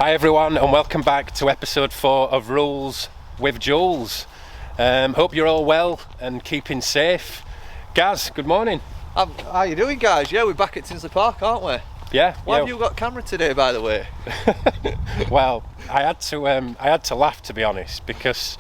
Hi everyone, and welcome back to episode 4 of Rules with Jules. Hope you're all well and keeping safe. Gaz, good morning. How you doing, guys? Yeah, we're back at Tinsley Park, aren't we? Yeah. Why have you got camera today, by the way? Well, I had to laugh, to be honest, because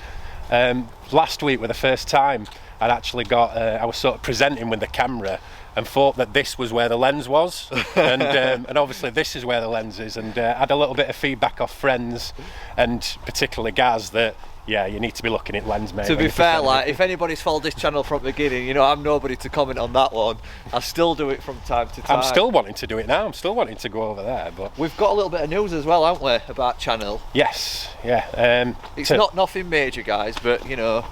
last week, for the first time, I was sort of presenting with the camera and thought that this was where the lens was, and obviously this is where the lens is, and had a little bit of feedback off friends, and particularly Gaz, that yeah, you need to be looking at lens, mate. To be fair, like, if anybody's followed this channel from the beginning, you know, I'm nobody to comment on that one. I still do it from time to time. I'm still wanting to do it now. I'm still wanting to go over there, but we've got a little bit of news as well, haven't we, about channel? Yes, yeah. It's not nothing major, guys, but you know,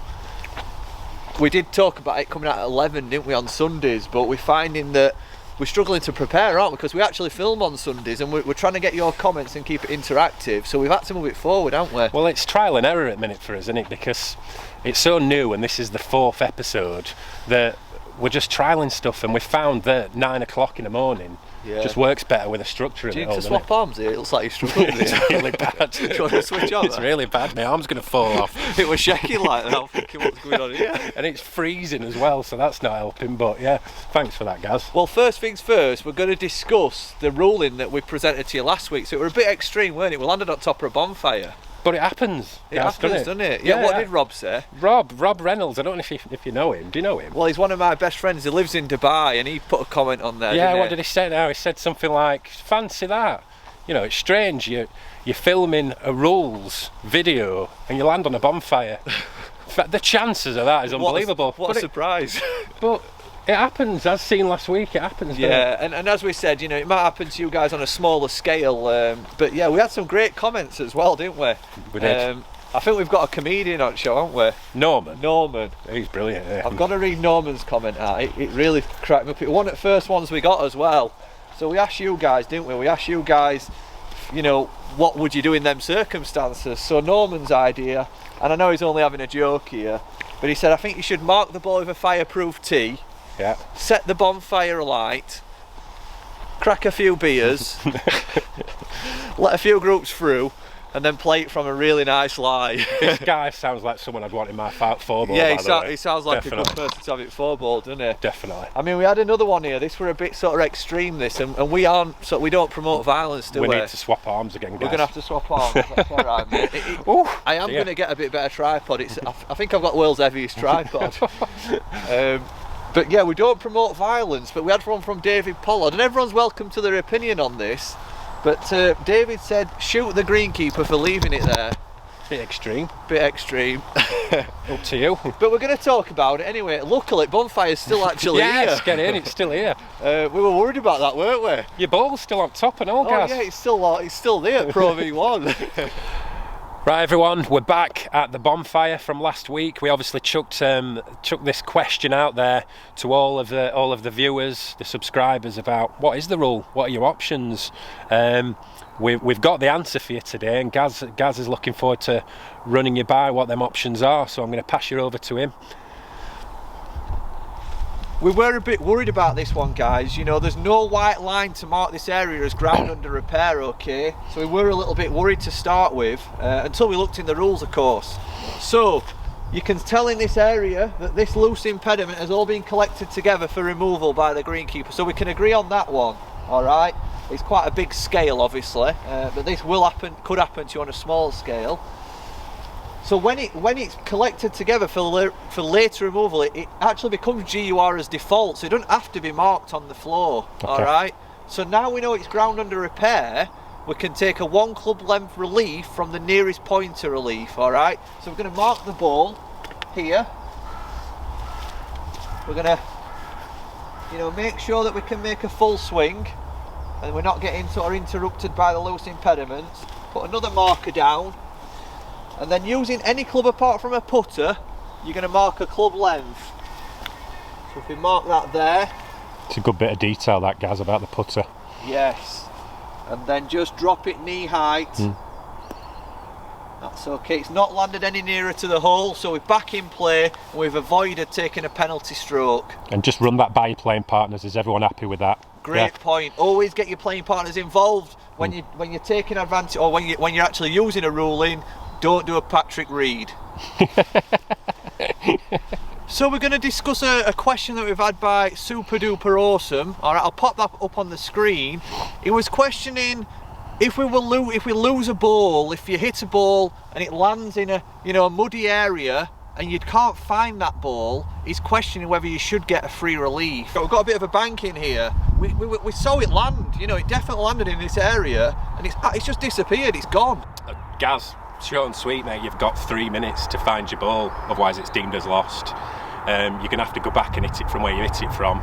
we did talk about it coming out at 11, didn't we, on Sundays, but we're finding that we're struggling to prepare, aren't we? Because we actually film on Sundays and we're trying to get your comments and keep it interactive, so we've had to move it forward, haven't we? Well, it's trial and error at the minute for us, isn't it? Because it's so new, and this is the 4th episode, that we're just trialling stuff, and we found that 9 o'clock in the morning just works better with a structure. Do you need to swap arms here? It looks like you're struggling. It's really bad. Do you want to switch on? It's really bad. My arm's going to fall off. It was shaking like that. I'm thinking, what's going on here? And it's freezing as well, so that's not helping. But yeah, thanks for that, Gaz. Well, first things first, we're going to discuss the ruling that we presented to you last week. So it was a bit extreme, weren't it? We landed on top of a bonfire. But it happens. It happens, doesn't it? Yeah, what did Rob say? Rob Reynolds, I don't know if you know him. Do you know him? Well, he's one of my best friends. He lives in Dubai, and he put a comment on there. Yeah, what did he say now? He said something like, fancy that. You know, it's strange, you're filming a rules video and you land on a bonfire. The chances of that is unbelievable. What a surprise. But it happens, as seen last week, it happens. Yeah, and as we said, you know, it might happen to you guys on a smaller scale, but yeah, we had some great comments as well, didn't we? We did. I think we've got a comedian on show, haven't we? Norman. He's brilliant. Yeah. I've got to read Norman's comment out. It really cracked me up. It was one of the first ones we got as well. So we asked you guys, didn't we? We asked you guys, you know, what would you do in them circumstances? So Norman's idea, and I know he's only having a joke here, but he said, I think you should mark the ball with a fireproof tee. Yeah. Set the bonfire alight, crack a few beers, let a few groups through, and then play it from a really nice lie. This guy sounds like someone I'd want in my 4-ball. Yeah, he sounds like a good person to have it 4-ball, doesn't he? Definitely. I mean, we had another one here. This were a bit sort of extreme, this, and we aren't. So we don't promote violence, do we? We need to swap arms again, guys. We're gonna have to swap arms. That's all right, mate. I am gonna get a bit better tripod. I think I've got the world's heaviest tripod. But yeah, we don't promote violence, but we had one from David Pollard, and everyone's welcome to their opinion on this. But David said, shoot the greenkeeper for leaving it there. Bit extreme. Up to you. But we're going to talk about it anyway. Luckily, bonfire's still actually here. Yes, get in, it's still here. We were worried about that, weren't we? Your ball's still on top and all, guys. Oh yeah, it's still there, Pro V1. Right, everyone, we're back at the bonfire from last week. We obviously chucked this question out there to all of the viewers, the subscribers, about what is the rule, what are your options. We've got the answer for you today, and Gaz is looking forward to running you by what them options are. So I'm going to pass you over to him. We were a bit worried about this one, guys. You know, there's no white line to mark this area as ground under repair, okay? So we were a little bit worried to start with, until we looked in the rules, of course. So, you can tell in this area that this loose impediment has all been collected together for removal by the greenkeeper. So we can agree on that one, alright? It's quite a big scale, obviously, but this could happen to you on a small scale. So when it's collected together for later removal, it actually becomes GUR as default, so it doesn't have to be marked on the floor. Okay. All right. So now we know it's ground under repair. We can take a 1 club length relief from the nearest point to relief. All right. So we're going to mark the ball here. We're going to, you know, make sure that we can make a full swing, and we're not getting sort of interrupted by the loose impediments. Put another marker down. And then using any club apart from a putter, you're going to mark a club length. So if we mark that there. It's a good bit of detail, that, Gaz, about the putter. Yes. And then just drop it knee height. That's okay. It's not landed any nearer to the hole, so we're back in play and we've avoided taking a penalty stroke. And just run that by your playing partners. Is everyone happy with that? Great point. Always get your playing partners involved. when you're taking advantage, or when you're actually using a ruling, don't do a Patrick Reed. So we're going to discuss a question that we've had by Super Duper Awesome. All right, I'll pop that up on the screen. He was questioning if we lose a ball, if you hit a ball and it lands in a muddy area and you can't find that ball, he's questioning whether you should get a free relief. We've got a bit of a bank in here. We saw it land. It definitely landed in this area, and it's just disappeared. It's gone. Gaz, short and sweet, mate. You've got 3 minutes to find your ball, otherwise it's deemed as lost. You're going to have to go back and hit it from where you hit it from.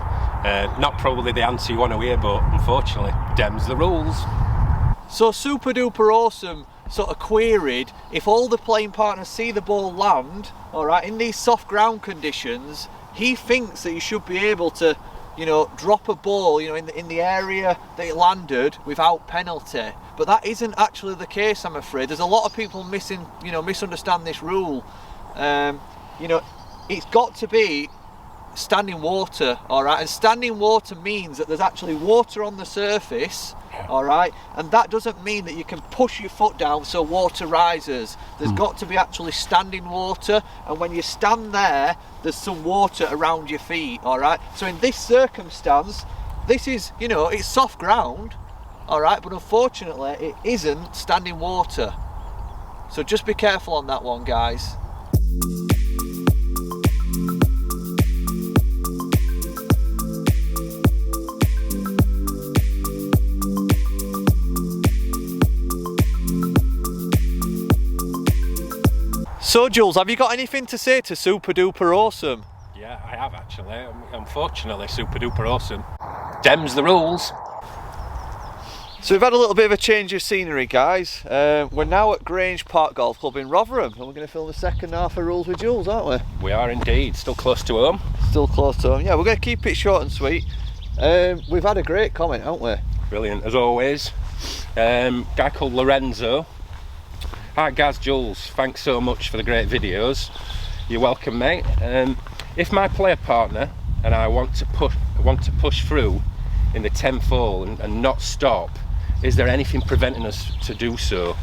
Not probably the answer you want to hear, but unfortunately, DEMS the rules. So Super Duper Awesome sort of queried if all the playing partners see the ball land, all right, in these soft ground conditions, he thinks that you should be able to, drop a ball, in the area that it landed without penalty. But that isn't actually the case, I'm afraid. There's a lot of people misunderstand this rule. It's got to be standing water, all right, and standing water means that there's actually water on the surface, all right, and that doesn't mean that you can push your foot down so water rises. There's got to be actually standing water, and when you stand there, there's some water around your feet, all right. So in this circumstance, this is, it's soft ground, all right, but unfortunately it isn't standing water. So just be careful on that one, guys. So Jules, have you got anything to say to Super Duper Awesome? Yeah, I have actually. Unfortunately, Super Duper Awesome. DEMS the rules. So we've had a little bit of a change of scenery, guys. We're now at Grange Park Golf Club in Rotherham, and we're going to film the second half of Rules with Jules, aren't we? We are indeed. Still close to home. Still close to home. Yeah, we're going to keep it short and sweet. We've had a great comment, haven't we? Brilliant, as always. Guy called Lorenzo. Hi Gaz, Jules, thanks so much for the great videos. You're welcome, mate. If my player partner and I want to push through in the 10th hole and not stop, is there anything preventing us to do so?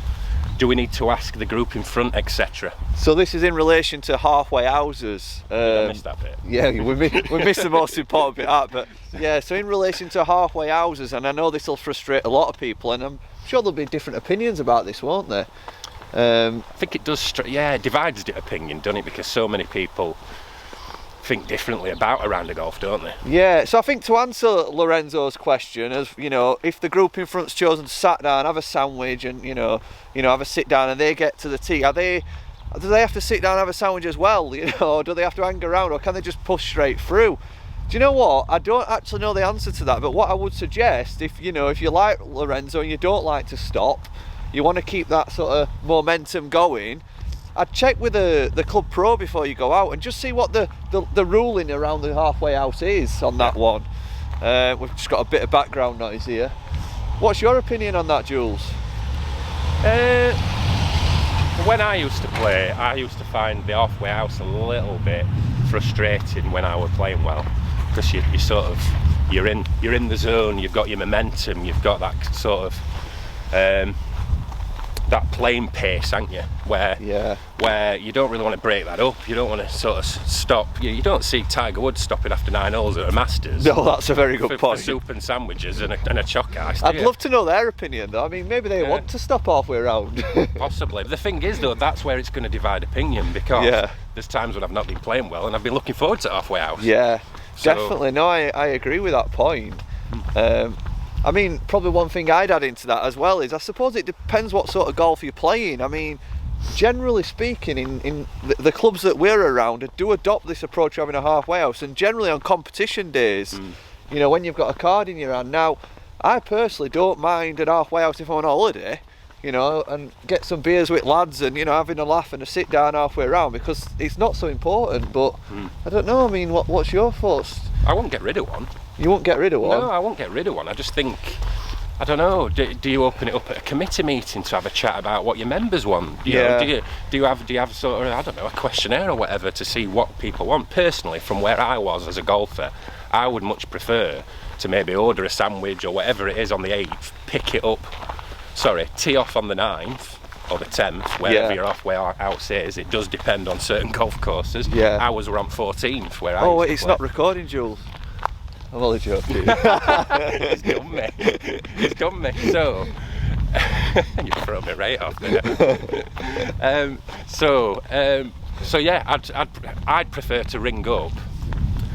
Do we need to ask the group in front, etc.? So this is in relation to halfway houses. I missed that bit. Yeah, we missed the most important bit out, but yeah, so in relation to halfway houses, and I know this will frustrate a lot of people, and I'm sure there'll be different opinions about this, won't there? I think it does, it divides the opinion, doesn't it? Because so many people think differently about a round of golf, don't they? Yeah, so I think to answer Lorenzo's question, as if the group in front's chosen to sat down, have a sandwich, and have a sit down, and they get to the tee, do they have to sit down and have a sandwich as well? Or do they have to hang around, or can they just push straight through? Do you know what? I don't actually know the answer to that, but what I would suggest, if you like Lorenzo and you don't like to stop, you want to keep that sort of momentum going, I'd check with the club pro before you go out and just see what the ruling around the halfway house is on that one. We've just got a bit of background noise here. What's your opinion on that, Jules? When I used to play, I used to find the halfway house a little bit frustrating when I was playing well, because you're in the zone, you've got your momentum, you've got that sort of that playing pace, haven't you? Where you don't really want to break that up. You don't want to sort of stop. You don't see Tiger Woods stopping after 9 holes at a Masters. No, that's a very good point. For soup and sandwiches and a choc ice. I'd love to know their opinion, though. I mean, maybe they want to stop halfway around. Possibly. The thing is, though, that's where it's going to divide opinion, because there's times when I've not been playing well and I've been looking forward to halfway house. Yeah, definitely. No, I agree with that point. I mean, probably one thing I'd add into that as well is I suppose it depends what sort of golf you're playing. I mean, generally speaking, in the clubs that we're around do adopt this approach of having a halfway house, and generally on competition days, when you've got a card in your hand. Now, I personally don't mind an halfway house if I'm on holiday, and get some beers with lads and, having a laugh and a sit down halfway around, because it's not so important, but I don't know, I mean, what's your thoughts? I won't get rid of one. You won't get rid of one? No, I won't get rid of one. I just think, I don't know, do you open it up at a committee meeting to have a chat about what your members want? Do you have sort of, I don't know, a questionnaire or whatever to see what people want? Personally, from where I was as a golfer, I would much prefer to maybe order a sandwich or whatever it is on the 8th, pick it up tee off on the 9th or the 10th, wherever your halfway house is. It does depend on certain golf courses. Yeah. Ours were on 14th, where I Oh, used to it's play. not recording, Jules. I'm only joking. He's done me. He's done me. So, you throw me right off there. So yeah, I'd prefer to ring up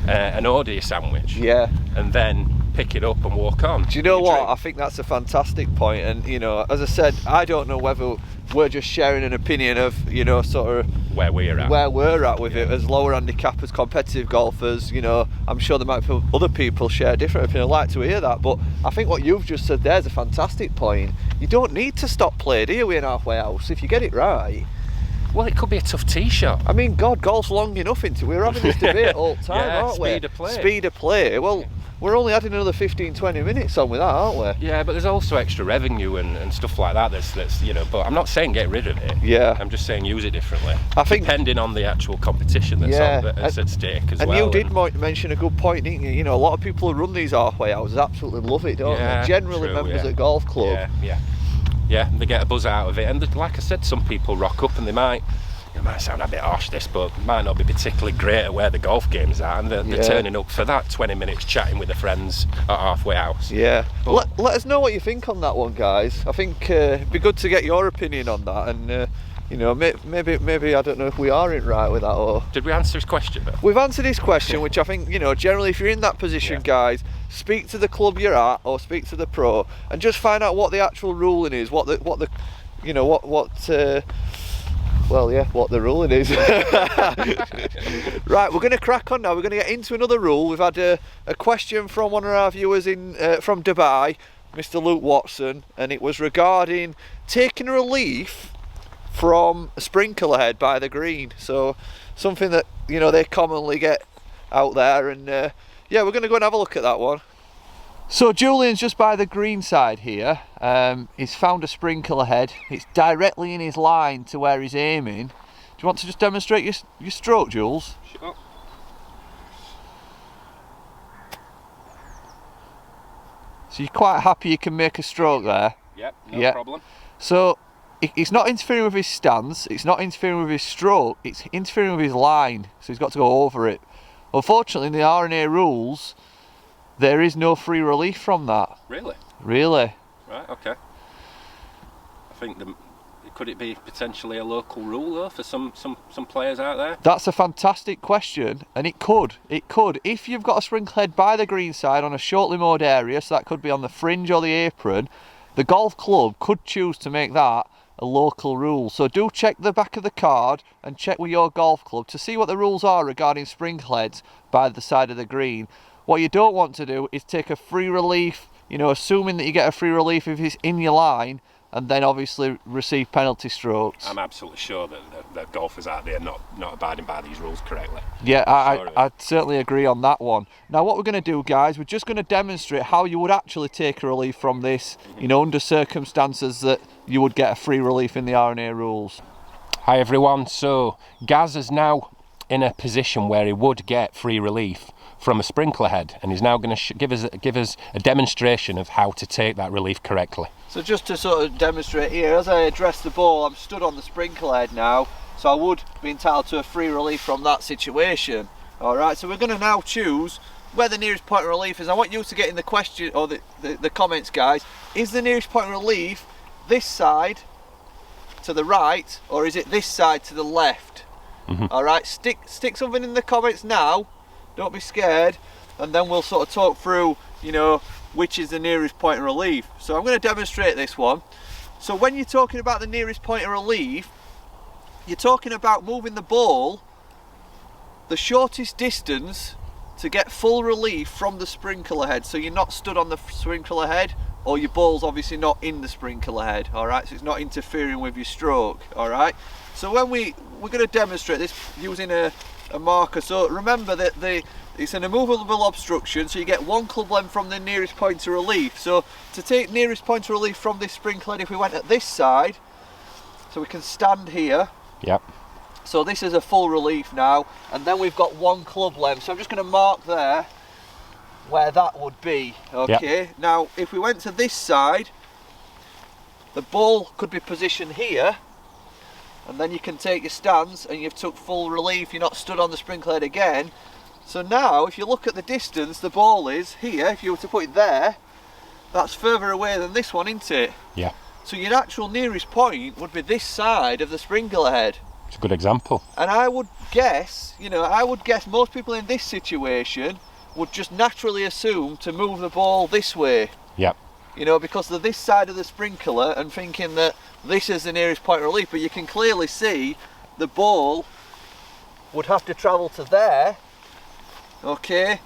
an order sandwich. Yeah. And then pick it up and walk on. Do you know what? Drink. I think that's a fantastic point, and you know, as I said, I don't know whether we're just sharing an opinion of, you know, sort of where we're at with it as lower handicappers, competitive golfers. You know, I'm sure there might be other people share a different opinion. I'd like to hear that, but I think what you've just said there is a fantastic point. You don't need to stop play, do you, with an halfway house if you get it right? Well, it could be a tough tee shot. I mean, God, golf's long enough into it. We're having this debate all the time, aren't we? Speed of play. Speed of play. Well, we're only adding another 15-20 minutes on with that, aren't we? Yeah, but there's also extra revenue and stuff like that. That's you know. But I'm not saying get rid of it. Yeah. I'm just saying use it differently. I think, depending on the actual competition that's at stake as well. And you did mention a good point, didn't you? You know, a lot of people who run these halfway houses absolutely love it, don't they? Generally, members at golf club. Yeah, they get a buzz out of it. And like I said, some people rock up and they might. It might sound a bit harsh, this, but might not be particularly great at where the golf game's at, and they're turning up for that 20 minutes chatting with their friends at halfway house. Yeah. But let us know what you think on that one, guys. I think it'd be good to get your opinion on that, and you know, maybe I don't know if we are in right with that, or did we answer his question though? We've answered his question, which I think, you know, generally if you're in that position, guys, speak to the club you're at or speak to the pro and just find out what the actual ruling is, what the ruling is. Right, we're going to crack on now. We're going to get into another rule. We've had a question from one of our viewers from Dubai, Mr. Luke Watson, and it was regarding taking relief from a sprinkler head by the green. So something that, you know, they commonly get out there, and we're going to go and have a look at that one. So Julian's just by the green side here. He's found a sprinkler head. It's directly in his line to where he's aiming. Do you want to just demonstrate your stroke, Jules? Sure. So you're quite happy you can make a stroke there? Yep, no problem. So it's not interfering with his stance, it's not interfering with his stroke, it's interfering with his line. So he's got to go over it. Unfortunately, in the R&A rules, there is no free relief from that. Really? Really. Right, okay. I think could it be potentially a local rule though for some players out there? That's a fantastic question, and it could. If you've got a sprinkler head by the green side on a shortly mowed area, so that could be on the fringe or the apron, the golf club could choose to make that a local rule. So do check the back of the card and check with your golf club to see what the rules are regarding sprinkler heads by the side of the green. What you don't want to do is take a free relief, you know, assuming that you get a free relief if it's in your line, and then obviously receive penalty strokes. I'm absolutely sure that golfers out there not abiding by these rules correctly. Yeah, I certainly agree on that one. Now what we're going to do, guys, we're just going to demonstrate how you would actually take a relief from this, you know, under circumstances that you would get a free relief in the R&A rules. Hi everyone, so Gaz is now in a position where he would get free relief from a sprinkler head, and he's now going to give us a demonstration of how to take that relief correctly. So just to sort of demonstrate here, as I address the ball, I'm stood on the sprinkler head now, so I would be entitled to a free relief from that situation. Alright, so we're going to now choose where the nearest point of relief is. I want you to get in the question, or the comments, guys. Is the nearest point of relief this side to the right, or is it this side to the left? Alright, stick something in the comments now. Don't be scared, and then we'll sort of talk through, you know, which is the nearest point of relief. So I'm going to demonstrate this one. So when you're talking about the nearest point of relief, you're talking about moving the ball the shortest distance to get full relief from the sprinkler head. So you're not stood on the sprinkler head, or your ball's obviously not in the sprinkler head, alright? So it's not interfering with your stroke, alright? So when we're going to demonstrate this using a marker. So remember that it's an immovable obstruction, so you get one club length from the nearest point of relief. So to take nearest point of relief from this sprinkler head, if we went at this side, so we can stand here. Yep. So this is a full relief now, and then we've got one club length. So I'm just going to mark there where that would be. Okay. Yep. Now if we went to this side, the ball could be positioned here, and then you can take your stance and you've took full relief, you're not stood on the sprinkler head again. So now if you look at the distance the ball is here, if you were to put it there, that's further away than this one, isn't it? Yeah. So your actual nearest point would be this side of the sprinkler head. It's a good example. And I would guess, most people in this situation would just naturally assume to move the ball this way. Yep. Because they're this side of the sprinkler and thinking that this is the nearest point of relief, but you can clearly see the ball would have to travel to there, okay,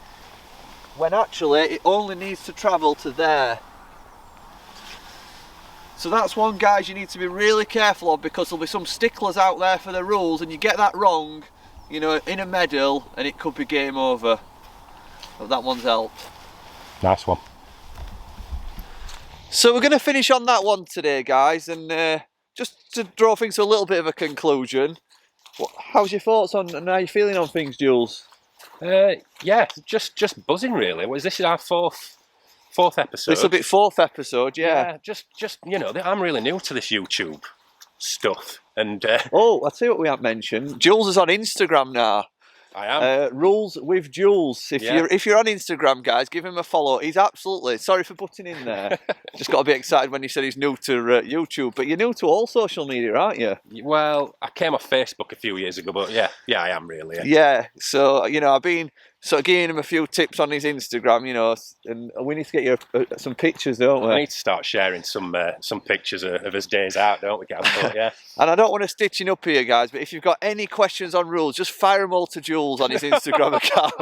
when actually it only needs to travel to there. So that's one, guys, you need to be really careful of, because there'll be some sticklers out there for the rules and you get that wrong, in a medal, and it could be game over. But that one's helped. Nice one. So we're going to finish on that one today, guys, and just to draw things to a little bit of a conclusion, how's your thoughts on, and how you feeling on things, Jules? Yeah, just buzzing really. This is our fourth episode. This will be fourth episode, yeah. Just I'm really new to this YouTube stuff, and oh, I'll tell you what we haven't mentioned. Jules is on Instagram now. I am. Rules with Jules. If you're on Instagram, guys, give him a follow. He's absolutely, sorry for butting in there. Just got a bit excited when you said he's new to YouTube, but you're new to all social media, aren't you? Well, I came off Facebook a few years ago, but yeah, I am really. Yeah. So I've been sort of giving him a few tips on his Instagram, and we need to get you some pictures, don't we? I need to start sharing some pictures of his days out, don't we, Gav? Yeah. And I don't want to stitching up here, guys, but if you've got any questions on rules, just fire them all to Jules on his Instagram account.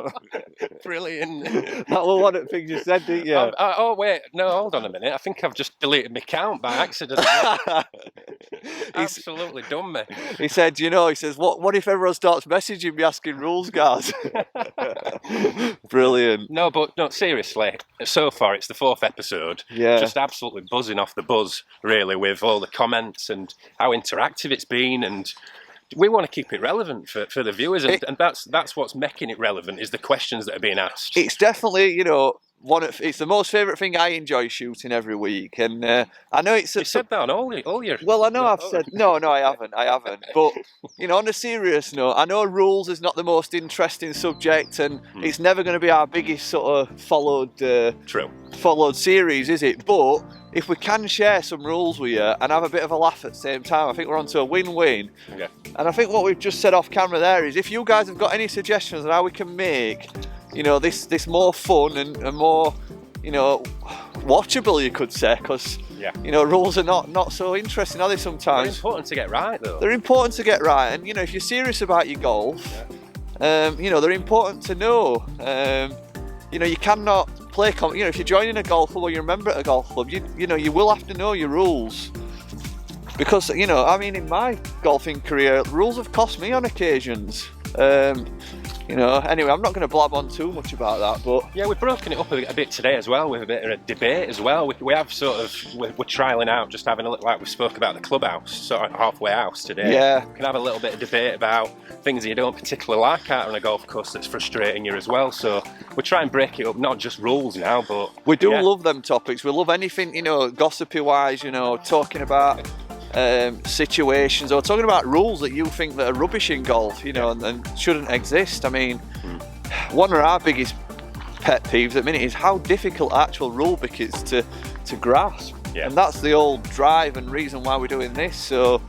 Brilliant. That was one of the things you said, didn't you? Oh wait, no, hold on a minute. I think I've just deleted my account by accident. Absolutely done me. He said, he says, what if everyone starts messaging me asking rules, guys? Brilliant. No, seriously, so far it's the fourth episode. Yeah. Just absolutely buzzing off the buzz, really, with all the comments and how interactive it's been, and we want to keep it relevant for the viewers, and that's what's making it relevant, is the questions that are being asked. It's definitely, it's the most favourite thing I enjoy shooting every week, and I know it's. You said that on all your. Well, I know I've said no, I haven't. But on a serious note, I know rules is not the most interesting subject, and it's never going to be our biggest sort of followed series, is it? But if we can share some rules with you and have a bit of a laugh at the same time, I think we're onto a win-win. Okay. And I think what we've just said off camera there is, if you guys have got any suggestions on how we can make this more fun and more, watchable, you could say, because, rules are not so interesting, are they, sometimes? They're important to get right, though. They're important to get right, and, if you're serious about your golf, they're important to know. You cannot play, if you're joining a golf club or you're a member at a golf club, you will have to know your rules. Because, in my golfing career, rules have cost me on occasions. Anyway, I'm not going to blab on too much about that, but yeah, we've broken it up a bit today as well, with a bit of a debate as well. We have we're trialling out, just having a look, like we spoke about the clubhouse, sort of halfway house today. Yeah, we can have a little bit of debate about things that you don't particularly like out on a golf course that's frustrating you as well. So we try and break it up, not just rules now, but we do love them topics. We love anything, gossipy wise, talking about situations, or talking about rules that you think that are rubbish in golf, and shouldn't exist. I mean, one of our biggest pet peeves at the minute is how difficult actual rule book is to grasp. Yeah. And that's the old drive and reason why we're doing this. So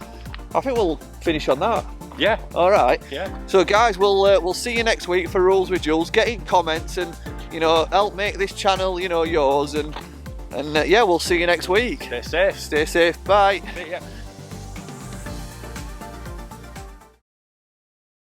I think we'll finish on that. Yeah. All right. Yeah. So guys, we'll see you next week for Rules with Jules. Get in comments and help make this channel yours, and we'll see you next week. Stay safe. Stay safe. Bye. Yeah.